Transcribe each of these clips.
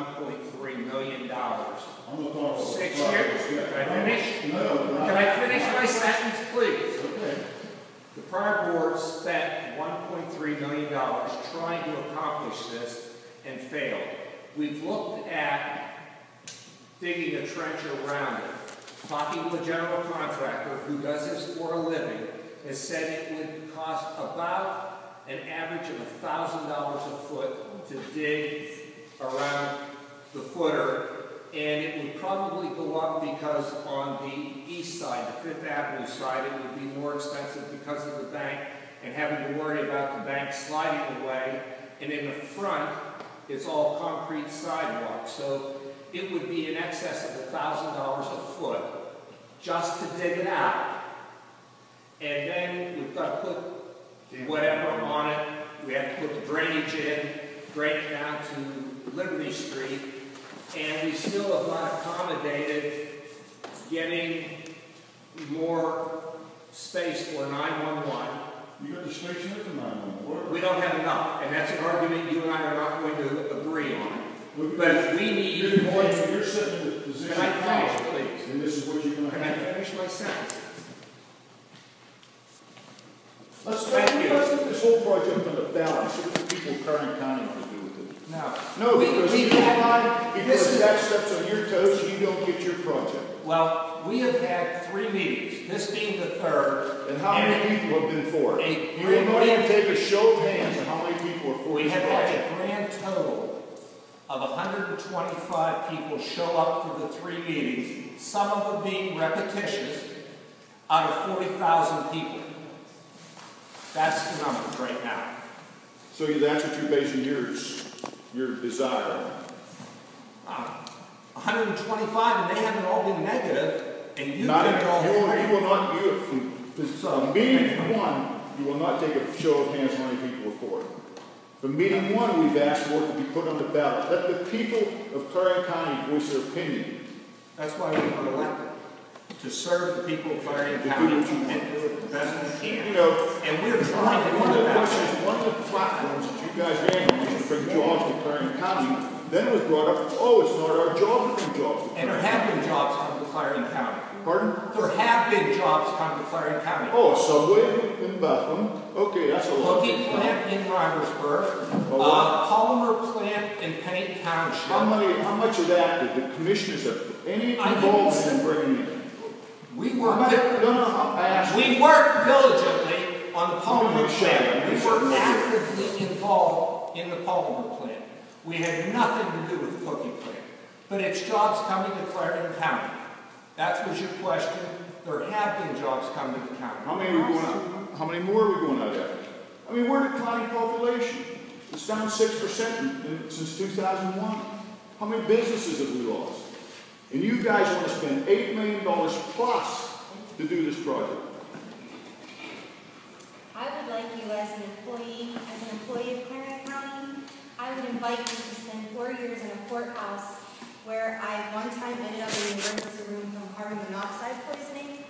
$1.3 million. I'm looking for 6 years. Can I finish? No. Can I finish my sentence, please? Okay. The prior board spent $1.3 million trying to accomplish this and failed. We've looked at digging a trench around it. Talking to a general contractor who does this for a living has said it would cost about an average of $1,000 a foot to dig around the footer, and it would probably go up because on the east side, the 5th Avenue side, it would be more expensive because of the bank and having to worry about the bank sliding away, and in the front, it's all concrete sidewalk, so it would be in excess of $1,000 a foot just to dig it out. And then we've got to put whatever on it. We have to put the drainage in, drain it down to Liberty Street, and we still have not accommodated getting more space for 911. You got the space in it for 911. We don't have enough, and that's an argument you and I are not going to agree on. But we need more. You're sitting in the position. Can I finish, please? And this is what you're going to Can I finish my sentence? Let's put this whole project on the ballot. See what the people of Clarion County want to do with it. No, because that steps on your toes and you don't get your project. Well, we have had 3 meetings, this being the 3rd. And how many people have been for it? You will not even take a show of hands on how many people are for we this have project. had a grand total of 125 people show up for the 3 meetings, some of them being repetitious, out of 40,000 people. That's the number right now. So that's what you're basing your desire on? 125, and they haven't all been negative, and you not get all three. You will not, from meeting 1, you will not take a show of hands how many people are for it. From meeting 1, we've asked for it to be put on the ballot. Let the people of Clarion County voice their opinion. That's why we were elected. To serve the people of Clarion County and do it the best we can. You know, and we're trying to one do of the that. questions, one of the platforms that you guys ran on was to bring jobs to Clarion County. Then it was brought up, oh, it's not our job to bring jobs to Clarion County. And there have been jobs come to Clarion County. Pardon? There have been jobs come to Clarion County. Oh, a subway in Bethlehem. Okay, that's a lot. Cookie plant in Reimersburg. Polymer plant in Paint Township. How much of that did the commissioners have any involvement in bringing in? We worked diligently on the polymer plant. We were actively involved in the polymer plant. We had nothing to do with the cookie plant. But it's jobs coming to Clarion County. That was your question. There have been jobs coming to the county. How many are we going out? How many more are we going out after? I mean, we're declining population. It's down 6% since 2001. How many businesses have we lost? And you guys want to spend $8 million plus to do this project. I would like you as an employee of Clarion County, I would invite you to spend 4 years in a courthouse where I one time ended up in the emergency room from carbon monoxide poisoning,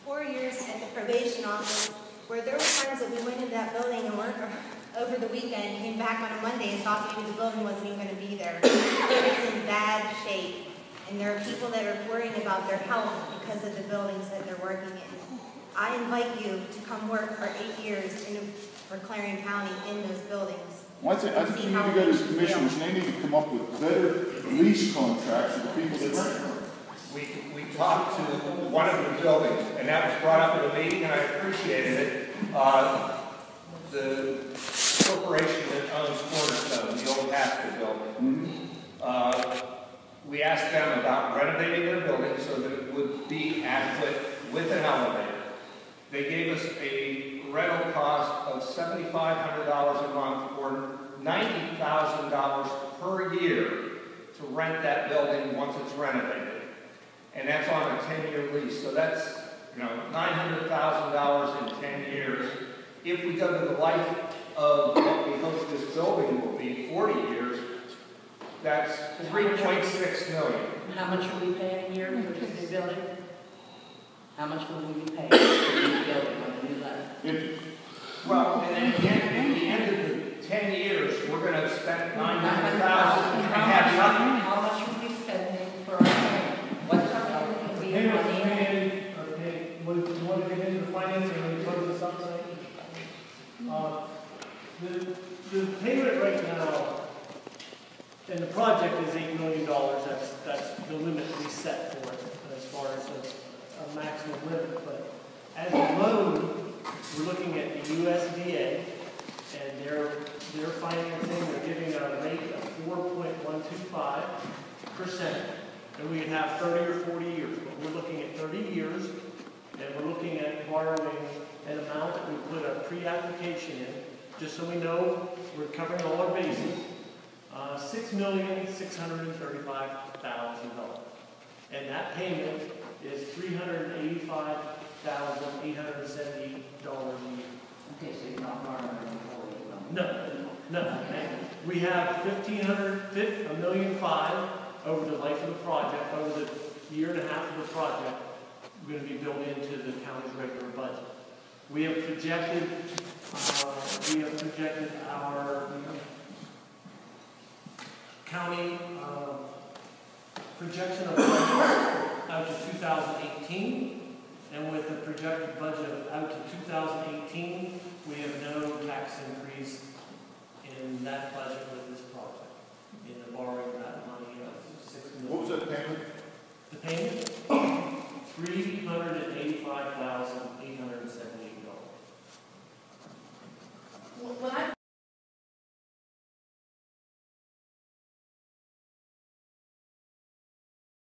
4 years at the probation office where there were times that we went into that building and worked over the weekend, came back on a Monday and thought maybe the building wasn't even going to be there. It's in bad shape. And there are people that are worrying about their health because of the buildings that they're working in. I invite you to come work for 8 years for Clarion County in those buildings. Well, I think you need to go to the commissioners and they need to come up with better lease contracts for the people that rent them. We talked to one of the buildings, and that was brought up at a meeting, and I appreciated it. The corporation that owns Cornerstone, the old Haskell building, we asked them about renovating their building so that it would be adequate with an elevator. They gave us a rental cost of $7,500 a month or $90,000 per year to rent that building once it's renovated. And that's on a 10-year lease. So that's, $900,000 in 10 years. If we go to the life of what we hope this building will be, 40 years, that's $3.6 million. How much will we pay a year for this new building? How much will we be paying for the new building on the new letter? Well, and then at the end of the 10 years, we're going to spend $900,000 and have nothing. set for it as far as a maximum limit. But as a loan, we're looking at the USDA, and they're financing, they're giving a rate of 4.125%. And we can have 30 or 40 years, but we're looking at 30 years, and we're looking at borrowing an amount that we put a pre-application in, just so we know we're covering all our bases, $6,635,000. And that payment is $385,870 a year. Okay, so you're not borrowing any No. We have $1.5 million over the life of the project, over the year and a half of the project, going to be built into the county's regular budget. We have projected our county projection of budget out to 2018, and with the projected budget out to 2018, we have no tax increase in that budget with this project, in the borrowing that money of $6 million. What was that payment? The payment? $385,000